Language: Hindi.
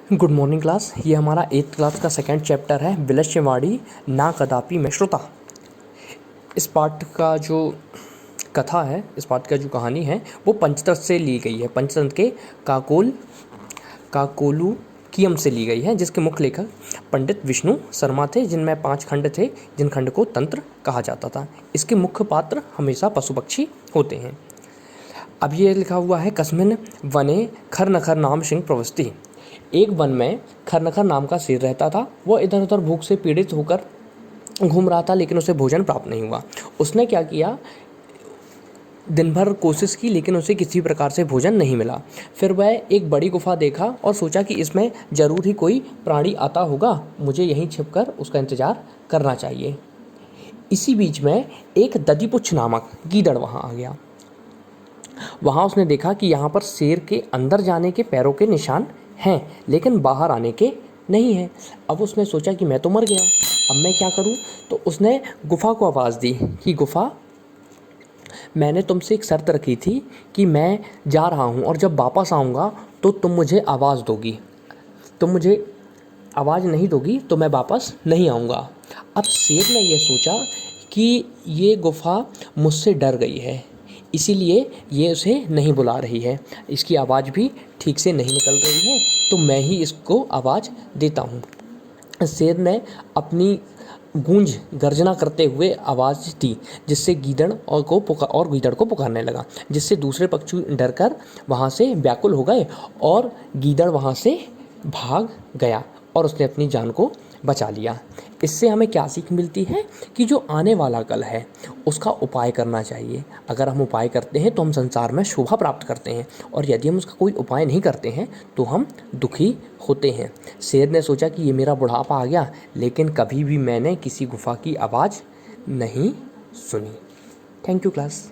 Good morning class. ये हमारा 8th क्लास का सेकंड चैप्टर है विलक्ष्यवाणी ना कदापि में श्रुता। इस पाठ का जो कथा है, इस पाठ का जो कहानी है वो पंचतंत्र से ली गई है। पंचतंत्र के काकोलुकियम से ली गई है, जिसके मुख्य लेखक पंडित विष्णु शर्मा थे, जिनमें 5 खंड थे, जिन खंड को तंत्र कहा जाता था। इसके मुख्य पात्र हमेशा पशु पक्षी होते हैं। अब ये लिखा हुआ है कस्मिन वने खरनखर नाम सिंह प्रवस्ति। एक वन में खरनखर नाम का शेर रहता था। वो इधर उधर भूख से पीड़ित होकर घूम रहा था, लेकिन उसे भोजन प्राप्त नहीं हुआ। उसने क्या किया, दिन भर कोशिश की, लेकिन उसे किसी प्रकार से भोजन नहीं मिला। फिर वह एक बड़ी गुफा देखा और सोचा कि इसमें जरूर ही कोई प्राणी आता होगा, मुझे यहीं छिपकर उसका इंतजार करना चाहिए। इसी बीच में एक दधिपुच्छ नामक गीदड़ वहाँ आ गया। वहाँ उसने देखा कि यहाँ पर शेर के अंदर जाने के पैरों के निशान हैं, लेकिन बाहर आने के नहीं हैं। अब उसने सोचा कि मैं तो मर गया, अब मैं क्या करूँ। तो उसने गुफा को आवाज़ दी कि गुफा, मैंने तुमसे एक शर्त रखी थी कि मैं जा रहा हूँ और जब वापस आऊँगा तो तुम मुझे आवाज़ दोगी। तुम मुझे आवाज़ नहीं दोगी तो मैं वापस नहीं आऊँगा। अब शेर ने यह सोचा कि ये गुफा मुझसे डर गई है, इसीलिए ये उसे नहीं बुला रही है, इसकी आवाज़ भी ठीक से नहीं निकल रही है, तो मैं ही इसको आवाज़ देता हूँ। शेर ने अपनी गूंज गर्जना करते हुए आवाज़ दी, जिससे गीदड़ गीदड़ को पुकारने लगा, जिससे दूसरे पक्षी डरकर वहाँ से व्याकुल हो गए और गीदड़ वहाँ से भाग गया और उसने अपनी जान को बचा लिया। इससे हमें क्या सीख मिलती है कि जो आने वाला कल है उसका उपाय करना चाहिए। अगर हम उपाय करते हैं तो हम संसार में शोभा प्राप्त करते हैं, और यदि हम उसका कोई उपाय नहीं करते हैं तो हम दुखी होते हैं। शेर ने सोचा कि ये मेरा बुढ़ापा आ गया, लेकिन कभी भी मैंने किसी गुफा की आवाज़ नहीं सुनी। Thank you class.